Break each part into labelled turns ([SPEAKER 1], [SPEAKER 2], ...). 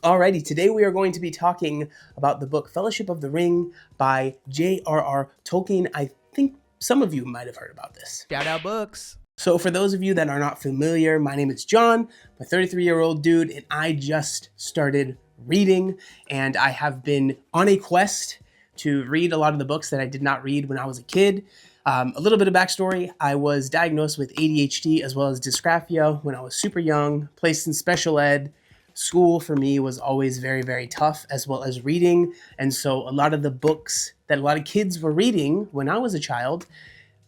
[SPEAKER 1] Alrighty, today we are going to be talking about the book Fellowship of the Ring by J.R.R. Tolkien. I think some of you might have heard about this.
[SPEAKER 2] Shout out books.
[SPEAKER 1] So for those of you that are not familiar, my name is John, I'm a 33-year-old dude, and I just started reading, and I have been on a quest to read a lot of the books that I did not read when I was a kid. A little bit of backstory, I was diagnosed with ADHD as well as dysgraphia when I was super young, placed in special ed. School for me was always very, very tough, as well as reading. And so a lot of the books that a lot of kids were reading when I was a child,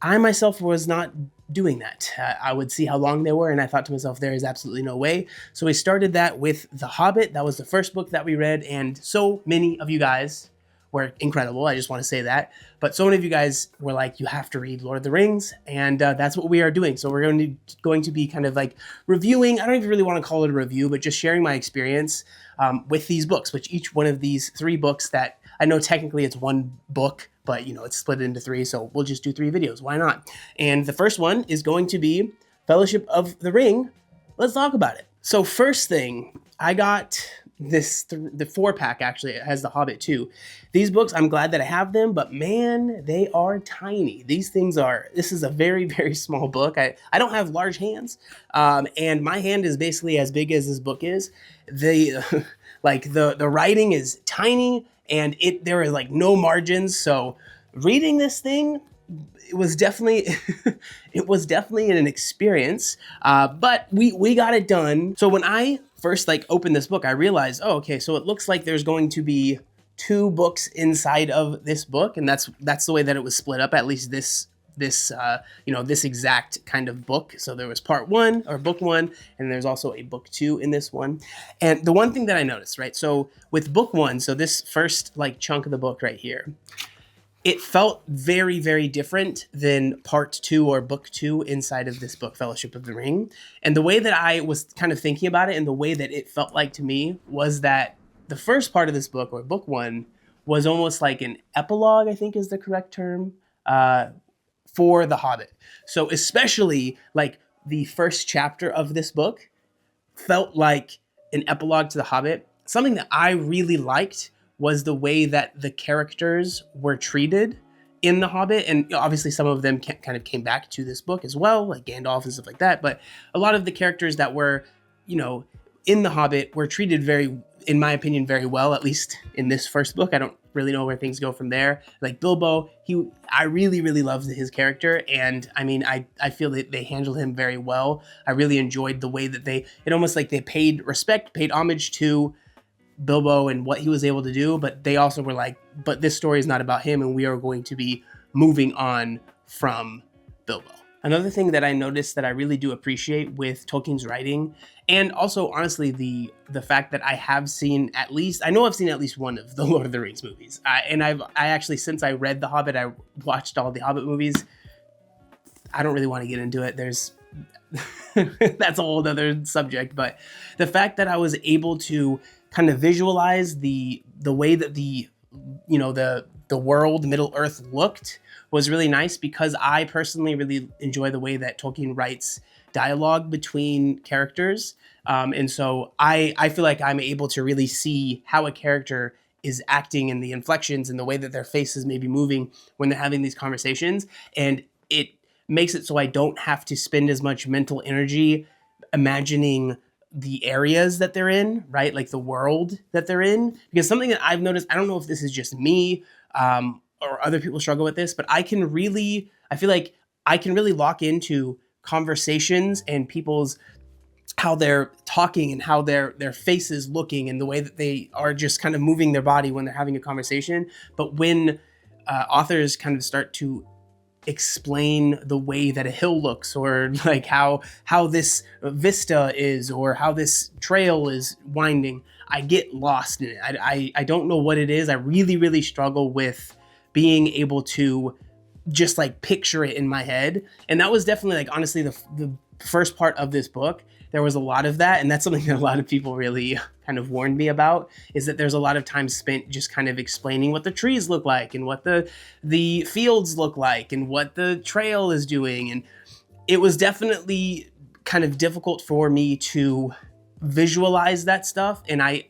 [SPEAKER 1] I myself was not doing that. I would see how long they were, and I thought to myself, there is absolutely no way. So we started that with The Hobbit. That was the first book that we read, and so many of you guys were incredible. I just want to say that. But so many of you guys were like, you have to read Lord of the Rings, and that's what we are doing. So we're going to be kind of like reviewing, I don't even really want to call it a review, but just sharing my experience with these books, which each one of these three books that I know technically it's one book, but it's split into three, so we'll just do 3 videos. Why not? And the first one is going to be Fellowship of the Ring. Let's talk about it. So first thing, I got the 4-pack, actually. It has The Hobbit too. These books, I'm glad that I have them, but man, they are tiny. This is a very, very small book. I don't have large hands, and my hand is basically as big as this book is. The writing is tiny, and there are like no margins. So reading this thing, it was definitely an experience, but we got it done. So when I first opened this book, I realized, oh, okay, so it looks like there's going to be 2 books inside of this book, and that's the way that it was split up. At least this exact kind of book. So there was part 1 or book 1, and there's also a book 2 in this one. And the one thing that I noticed, right? So with book 1, so this first chunk of the book right here, it felt very, very different than part 2 or book 2 inside of this book, Fellowship of the Ring. And the way that I was kind of thinking about it and the way that it felt like to me was that the first part of this book, or book 1, was almost like an epilogue, I think is the correct term, for The Hobbit. So especially the first chapter of this book felt like an epilogue to The Hobbit. Something that I really liked was the way that the characters were treated in The Hobbit. And obviously some of them kind of came back to this book as well, like Gandalf and stuff like that. But a lot of the characters that were, in The Hobbit were treated very, in my opinion, very well, at least in this first book. I don't really know where things go from there. Like Bilbo, I really, really loved his character. And I mean, I feel that they handled him very well. I really enjoyed the way that they paid respect, paid homage to Bilbo and what he was able to do, but they also were like, but this story is not about him, and we are going to be moving on from Bilbo. Another thing that I noticed that I really do appreciate with Tolkien's writing, and also honestly the fact that I've seen at least one of the Lord of the Rings movies, and I actually, since I read The Hobbit, I watched all the Hobbit movies. I don't really want to get into it. That's a whole other subject, but the fact that I was able to kind of visualize the way that the world, Middle Earth, looked was really nice, because I personally really enjoy the way that Tolkien writes dialogue between characters. And so I feel like I'm able to really see how a character is acting and the inflections and the way that their faces may be moving when they're having these conversations. And it makes it so I don't have to spend as much mental energy imagining the areas that they're in, right? Like the world that they're in. Because something that I've noticed, I don't know if this is just me or other people struggle with this, but I feel like I can really lock into conversations and how they're talking and how their face is looking and the way that they are just kind of moving their body when they're having a conversation. But when authors kind of start to explain the way that a hill looks, or how this vista is, or how this trail is winding, I get lost in it. I don't know what it is. I really, really struggle with being able to just picture it in my head. And that was definitely honestly the first part of this book. There was a lot of that, and that's something that a lot of people really kind of warned me about, is that there's a lot of time spent just kind of explaining what the trees look like and what the fields look like and what the trail is doing. And it was definitely kind of difficult for me to visualize that stuff. And I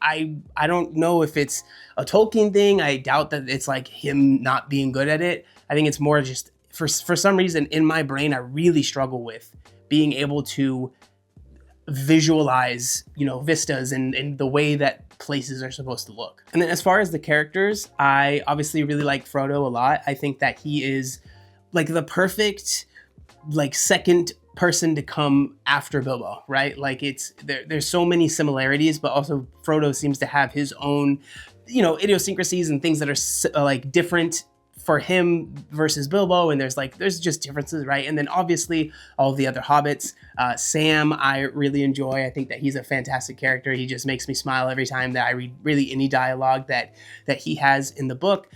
[SPEAKER 1] don't know if it's a Tolkien thing. I doubt that it's like him not being good at it. I think it's more just for some reason in my brain, I really struggle with being able to visualize, vistas and the way that places are supposed to look. And then as far as the characters, I obviously really like Frodo a lot. I think that he is like the perfect like second person to come after Bilbo, right? Like there's so many similarities, but also Frodo seems to have his own, idiosyncrasies and things that are like different for him versus Bilbo, and there's just differences, right? And then obviously all of the other hobbits. Sam, I really enjoy. I think that he's a fantastic character. He just makes me smile every time that I read really any dialogue that he has in the book.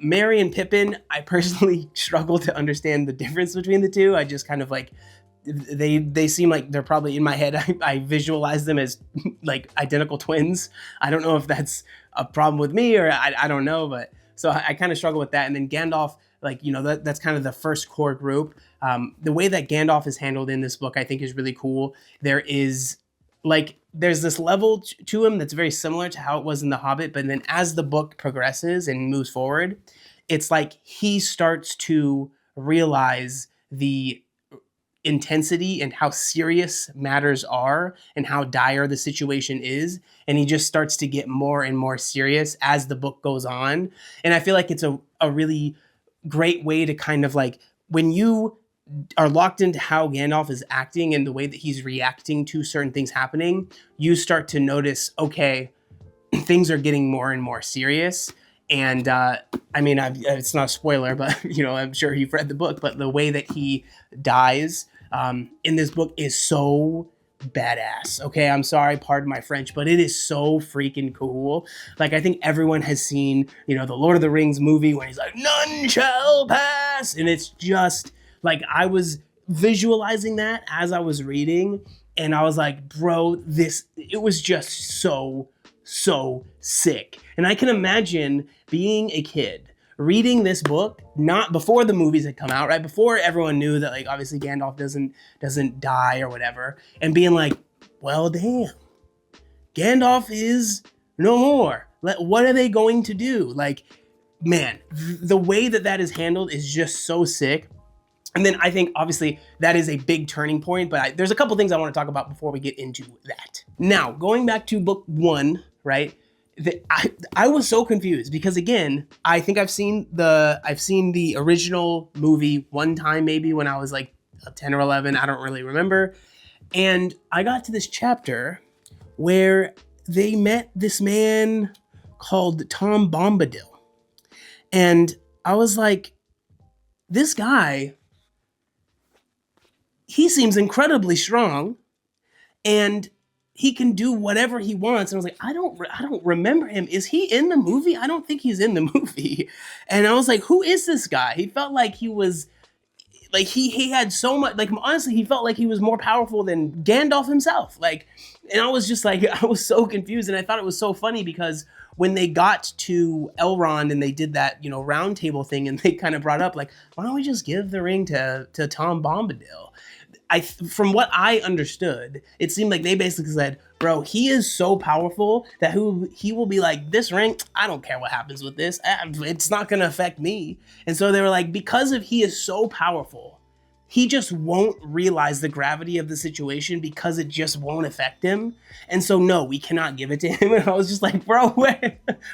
[SPEAKER 1] Merry and Pippin, I personally struggle to understand the difference between the two. I just kind of like they seem like they're probably in my head. I visualize them as like identical twins. I don't know if that's a problem with me or I don't know, but. So I kind of struggle with that. And then Gandalf, like, that's kind of the first core group. The way that Gandalf is handled in this book, I think is really cool. There's this level to him that's very similar to how it was in The Hobbit. But then as the book progresses and moves forward, it's like he starts to realize the intensity and how serious matters are and how dire the situation is, and he just starts to get more and more serious as the book goes on. And I feel like it's a really great way to kind of like, when you are locked into how Gandalf is acting and the way that he's reacting to certain things happening, you start to notice, okay, things are getting more and more serious. And it's not a spoiler, but I'm sure you've read the book. But the way that he dies in this book is so badass. Okay, I'm sorry, pardon my French, but it is so freaking cool. Like, I think everyone has seen, the Lord of the Rings movie when he's like, "None shall pass," and it's just like I was visualizing that as I was reading, and I was like, bro, it was just so sick. And I can imagine being a kid reading this book, not before the movies had come out, right? Before everyone knew that, like, obviously Gandalf doesn't die or whatever, and being like, well, damn, Gandalf is no more. What are they going to do? Like, man, the way that is handled is just so sick. And then I think, obviously, that is a big turning point, but there's a couple things I want to talk about before we get into that. Now, going back to book 1, right? I was so confused because, again, I think I've seen the original movie one time, maybe when I was like 10 or 11. I don't really remember. And I got to this chapter where they met this man called Tom Bombadil. And I was like, this guy, he seems incredibly strong, and he can do whatever he wants. And I was like, I don't remember him. Is he in the movie? I don't think he's in the movie. And I was like, who is this guy? He felt like he was like, he had so much, like, honestly, he felt like he was more powerful than Gandalf himself. Like, and I was just like, I was so confused. And I thought it was so funny because when they got to Elrond and they did that, round table thing, and they kind of brought up like, why don't we just give the ring to Tom Bombadil? From what I understood, it seemed like they basically said, bro, he is so powerful that he will be like, this ring, I don't care what happens with this. It's not going to affect me. And so they were like, because he is so powerful, he just won't realize the gravity of the situation because it just won't affect him. And so, no, we cannot give it to him. And I was just like, bro,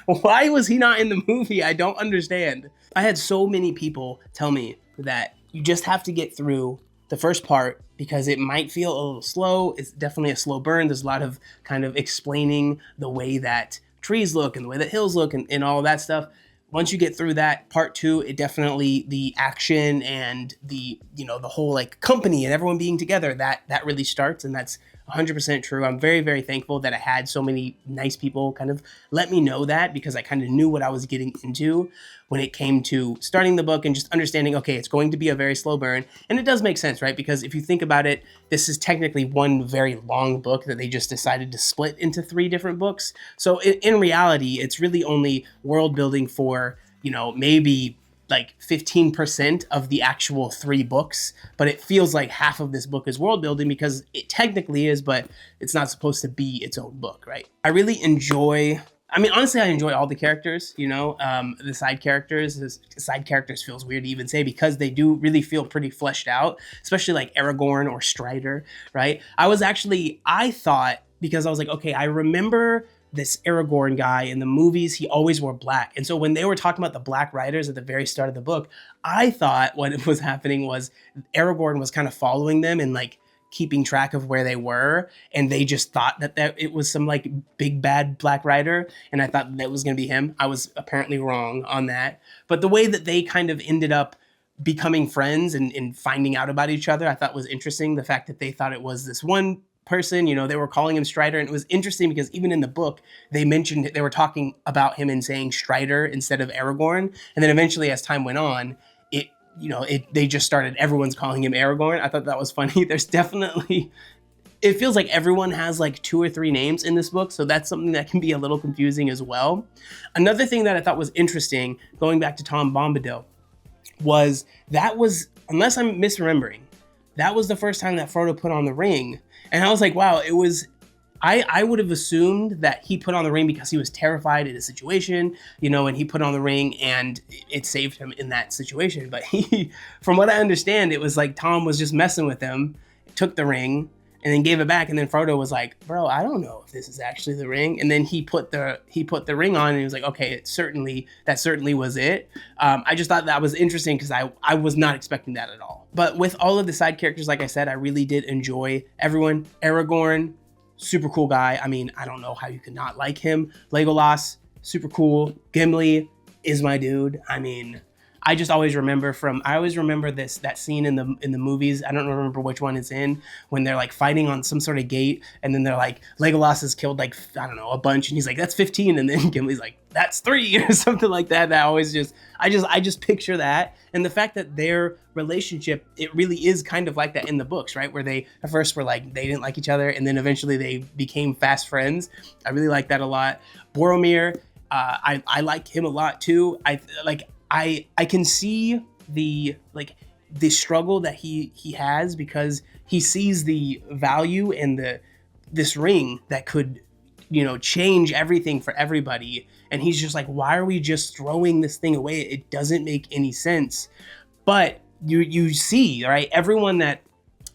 [SPEAKER 1] why was he not in the movie? I don't understand. I had so many people tell me that you just have to get through the first part because it might feel a little slow. It's definitely a slow burn. There's a lot of kind of explaining the way that trees look and the way that hills look and all of that stuff. Once you get through that, part 2, it definitely, the action and the whole like company and everyone being together, that really starts, and that's 100% true. I'm very, very thankful that I had so many nice people kind of let me know that, because I kind of knew what I was getting into when it came to starting the book and just understanding, okay, it's going to be a very slow burn. And it does make sense, right? Because if you think about it, this is technically one very long book that they just decided to split into 3 different books. So in reality, it's really only world building for, maybe like 15% of the actual 3 books, but it feels like half of this book is world building because it technically is, but it's not supposed to be its own book, right? I really enjoy, I mean, honestly, I enjoy all the characters, you know, the side characters. Side characters feels weird to even say because they do really feel pretty fleshed out, especially like Aragorn or Strider, right? I thought, because I was like, okay, I remember this Aragorn guy in the movies, he always wore black. And so when they were talking about the Black Riders at the very start of the book, I thought what was happening was Aragorn was kind of following them and like keeping track of where they were. And they just thought that it was some like big bad Black Rider. And I thought that was going to be him. I was apparently wrong on that. But the way that they kind of ended up becoming friends and finding out about each other, I thought was interesting. The fact that they thought it was this one person, you know, they were calling him Strider, and it was interesting because even in the book they were talking about him and saying Strider instead of Aragorn, and then eventually as time went on, they just started, everyone's calling him Aragorn. I thought that was funny. There's definitely, it feels like everyone has like 2 or 3 names in this book, so that's something that can be a little confusing as well. Another thing that I thought was interesting, going back to Tom Bombadil, was unless I'm misremembering, that was the first time that Frodo put on the ring. And I was like, wow, I would have assumed that he put on the ring because he was terrified in a situation, you know, and he put on the ring and it saved him in that situation. But from what I understand, it was like Tom was just messing with him, took the ring, and then gave it back. And then Frodo was like, bro, I don't know if this is actually the ring. And then he put the ring on and he was like, okay, that certainly was it. I just thought that was interesting because I was not expecting that at all. But with all of the side characters, like I said, I really did enjoy everyone. Aragorn, super cool guy. I mean, I don't know how you could not like him. Legolas, super cool. Gimli is my dude. I mean, I always remember that scene in the movies. I don't remember which one it's in, when they're like fighting on some sort of gate, and then they're like, Legolas has killed like, I don't know, a bunch, and he's like, that's 15, and then Gimli's like, that's 3 or something like that. That always I just picture that, and the fact that their relationship, it really is kind of like that in the books, right? Where they at first were like, they didn't like each other, and then eventually they became fast friends. I really like that a lot. Boromir, I like him a lot too. I can see the struggle that he has, because he sees the value in this ring that could, you know, change everything for everybody. And he's just like, why are we just throwing this thing away? It doesn't make any sense. But you see, right? Everyone that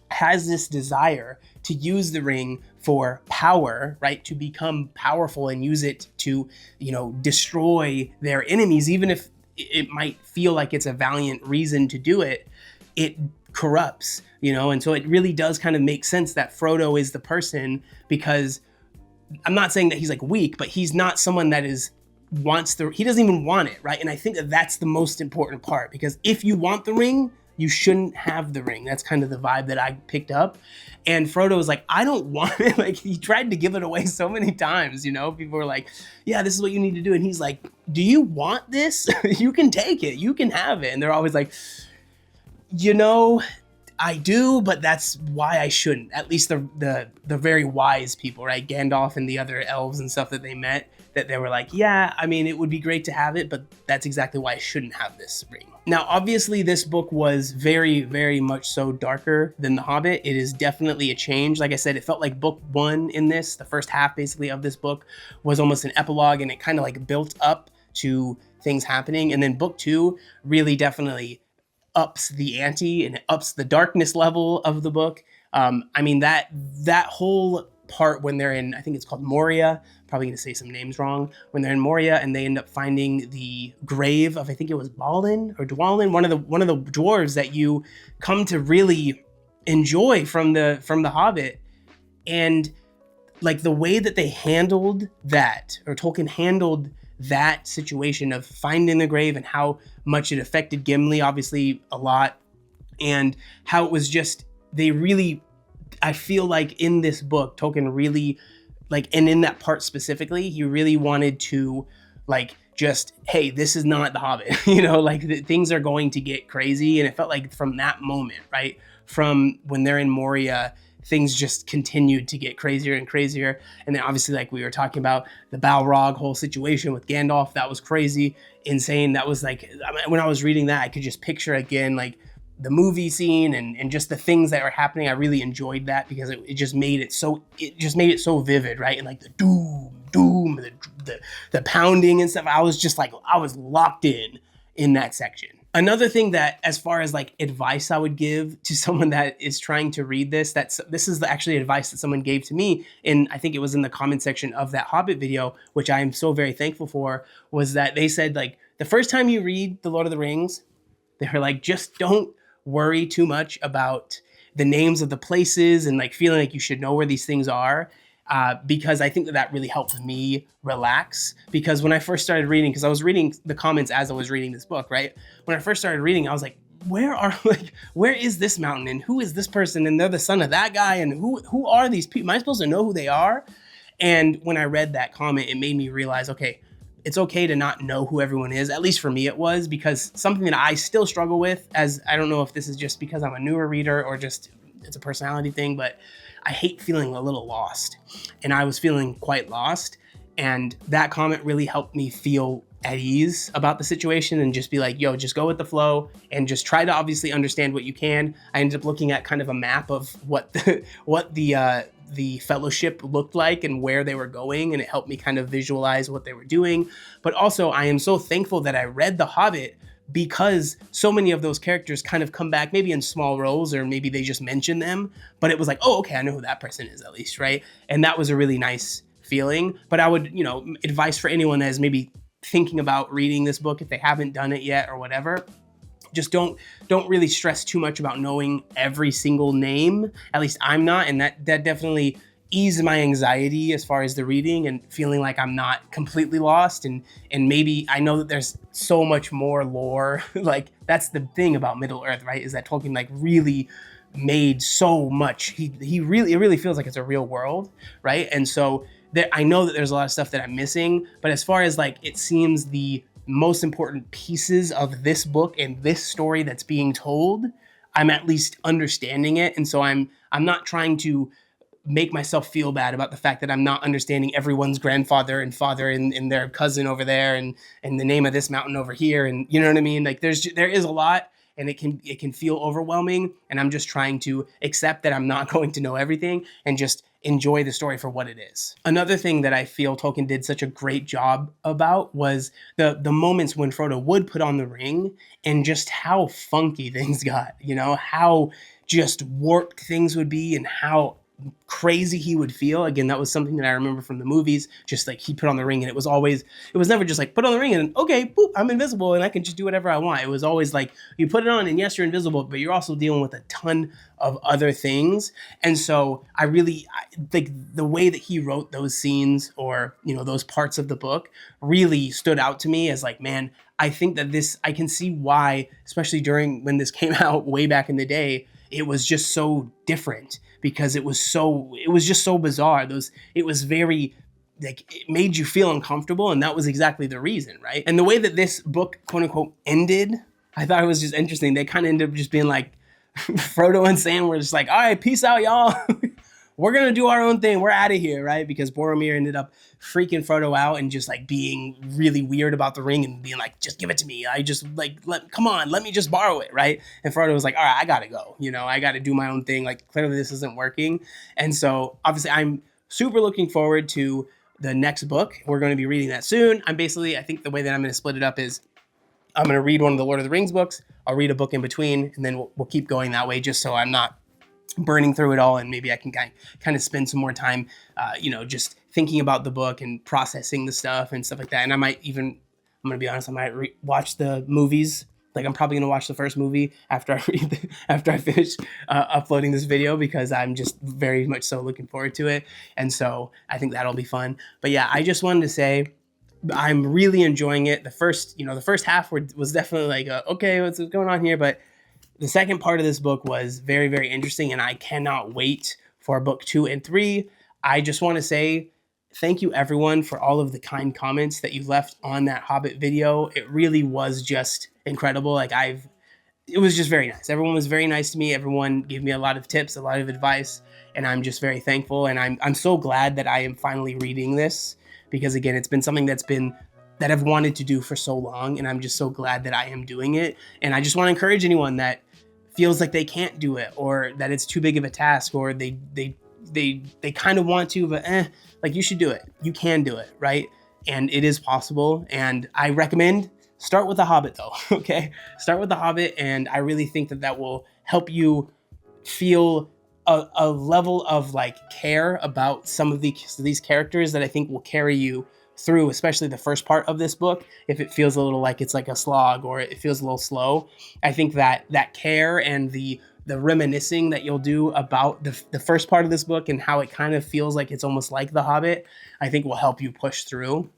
[SPEAKER 1] has this desire to use the ring for power, right? To become powerful and use it to, you know, destroy their enemies, even if it might feel like it's a valiant reason to do it, it corrupts, you know? And so it really does kind of make sense that Frodo is the person, because I'm not saying that he's like weak, but he's not someone that he doesn't even want it, right? And I think that that's the most important part, because if you want the ring, you shouldn't have the ring. That's kind of the vibe that I picked up. And Frodo was like, I don't want it. Like, he tried to give it away so many times, you know? People were like, yeah, this is what you need to do. And he's like, do you want this? You can take it. You can have it. And they're always like, you know, I do, but that's why I shouldn't. At least the very wise people, right? Gandalf and the other elves and stuff that they met, that they were like, yeah, I mean, it would be great to have it, but that's exactly why I shouldn't have this ring. Now, obviously, this book was very, very much so darker than The Hobbit. It is definitely a change. Like I said, it felt like book 1 in this, the first half basically of this book, was almost an epilogue, and it kind of like built up to things happening. And then book 2 really definitely ups the ante and ups the darkness level of the book. I mean, that whole part when they're in, I think it's called Moria, probably going to say some names wrong, when they're in Moria and they end up finding the grave of, I think it was Balin or Dwalin, one of the dwarves that you come to really enjoy from the Hobbit. And like the way that they handled that, or Tolkien handled that situation of finding the grave, and how much it affected Gimli, obviously a lot, and how it was just, I feel like in this book, Tolkien really, like, and in that part specifically, he really wanted to, like, just, hey, this is not The Hobbit, you know, like, things are going to get crazy. And it felt like from that moment, right, from when they're in Moria, things just continued to get crazier and crazier. And then obviously, like we were talking about, the Balrog whole situation with Gandalf, that was crazy, insane. That was like, when I was reading that, I could just picture again, like the movie scene and just the things that were happening. I really enjoyed that because it just made it so, vivid, right? And like the doom, the pounding and stuff. I was just like, I was locked in that section. Another thing that, as far as like advice I would give to someone that is trying to read this, this is actually advice that someone gave to me, and I think it was in the comment section of that Hobbit video, which I am so very thankful for, was that they said, like, the first time you read The Lord of the Rings, they were like, just don't worry too much about the names of the places and like feeling like you should know where these things are. Because I think that really helped me relax. Because when I first started reading, because I was reading the comments as I was reading this book, right? When I first started reading, I was like, where is this mountain? And who is this person? And they're the son of that guy. And who are these people? Am I supposed to know who they are? And when I read that comment, it made me realize, okay, it's okay to not know who everyone is. At least for me, it was, because something that I still struggle with, as I don't know if this is just because I'm a newer reader or just it's a personality thing, but I hate feeling a little lost. And I was feeling quite lost. And that comment really helped me feel at ease about the situation and just be like, yo, just go with the flow and just try to obviously understand what you can. I ended up looking at kind of a map of what the fellowship looked like and where they were going, and it helped me kind of visualize what they were doing. But also, I am so thankful that I read The Hobbit, because so many of those characters kind of come back, maybe in small roles, or maybe they just mention them, but it was like, oh, okay, I know who that person is at least, right? And that was a really nice feeling. But I would, advice for anyone that is maybe thinking about reading this book, if they haven't done it yet or whatever, just don't really stress too much about knowing every single name. At least I'm not, and that definitely ease my anxiety as far as the reading and feeling like I'm not completely lost. And maybe I know that there's so much more lore. Like, that's the thing about Middle Earth, right? Is that Tolkien like really made so much. It really feels like it's a real world, right? And so I know that there's a lot of stuff that I'm missing, but as far as like, it seems the most important pieces of this book and this story that's being told, I'm at least understanding it. And so I'm not trying to make myself feel bad about the fact that I'm not understanding everyone's grandfather and father and their cousin over there and the name of this mountain over here. And you know what I mean? Like there is a lot, and it can feel overwhelming. And I'm just trying to accept that I'm not going to know everything and just enjoy the story for what it is. Another thing that I feel Tolkien did such a great job about was the moments when Frodo would put on the ring and just how funky things got, how just warped things would be and how crazy he would feel. Again, that was something that I remember from the movies. Just like he put on the ring, and it was never just like put on the ring and okay, boop, I'm invisible and I can just do whatever I want. It was always like you put it on and yes, you're invisible, but you're also dealing with a ton of other things. And so I like the way that he wrote those scenes, or those parts of the book, really stood out to me as like, man, I think that I can see why, especially during when this came out way back in the day, it was just so different, because it was just so bizarre. It was very, like, it made you feel uncomfortable, and that was exactly the reason, right? And the way that this book, quote unquote, ended, I thought it was just interesting. They kind of ended up just being like, Frodo and Sam were just like, all right, peace out, y'all. We're going to do our own thing. We're out of here, right? Because Boromir ended up freaking Frodo out and just like being really weird about the ring and being like, just give it to me. I just like, come on, let me just borrow it, right? And Frodo was like, all right, I got to go. I got to do my own thing. Like, clearly this isn't working. And so obviously I'm super looking forward to the next book. We're going to be reading that soon. I think the way that I'm going to split it up is I'm going to read one of the Lord of the Rings books. I'll read a book in between, and then we'll keep going that way, just so I'm not burning through it all, and maybe I can kind of spend some more time, just thinking about the book and processing the stuff and stuff like that. And I'm going to be honest, I might watch the movies. Like, I'm probably going to watch the first movie after I finish uploading this video, because I'm just very much so looking forward to it. And so I think that'll be fun. But yeah, I just wanted to say I'm really enjoying it. The first half was definitely like, okay, what's going on here? But the second part of this book was very, very interesting, and I cannot wait for book 2 and 3. I just want to say thank you, everyone, for all of the kind comments that you left on that Hobbit video. It really was just incredible. Like, it was just very nice. Everyone was very nice to me. Everyone gave me a lot of tips, a lot of advice, and I'm just very thankful. And I'm so glad that I am finally reading this, because again, it's been something that I've wanted to do for so long, and I'm just so glad that I am doing it. And I just want to encourage anyone that feels like they can't do it, or that it's too big of a task, or they kind of want to, but like, you should do it. You can do it, right? And it is possible. And I recommend start with The Hobbit, though. Okay, start with The Hobbit, and I really think that will help you feel a level of like care about some of these characters that I think will carry you through, especially the first part of this book. If it feels a little like it's like a slog, or it feels a little slow, I think that care and the reminiscing that you'll do about the first part of this book, and how it kind of feels like it's almost like The Hobbit, I think will help you push through.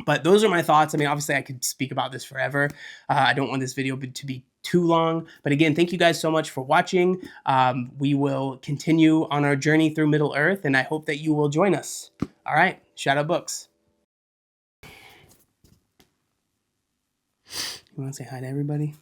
[SPEAKER 1] But those are my thoughts. I mean, obviously, I could speak about this forever. I don't want this video to be too long. But again, thank you guys so much for watching. We will continue on our journey through Middle Earth, and I hope that you will join us. All right, Shadow Books. You want to say hi to everybody?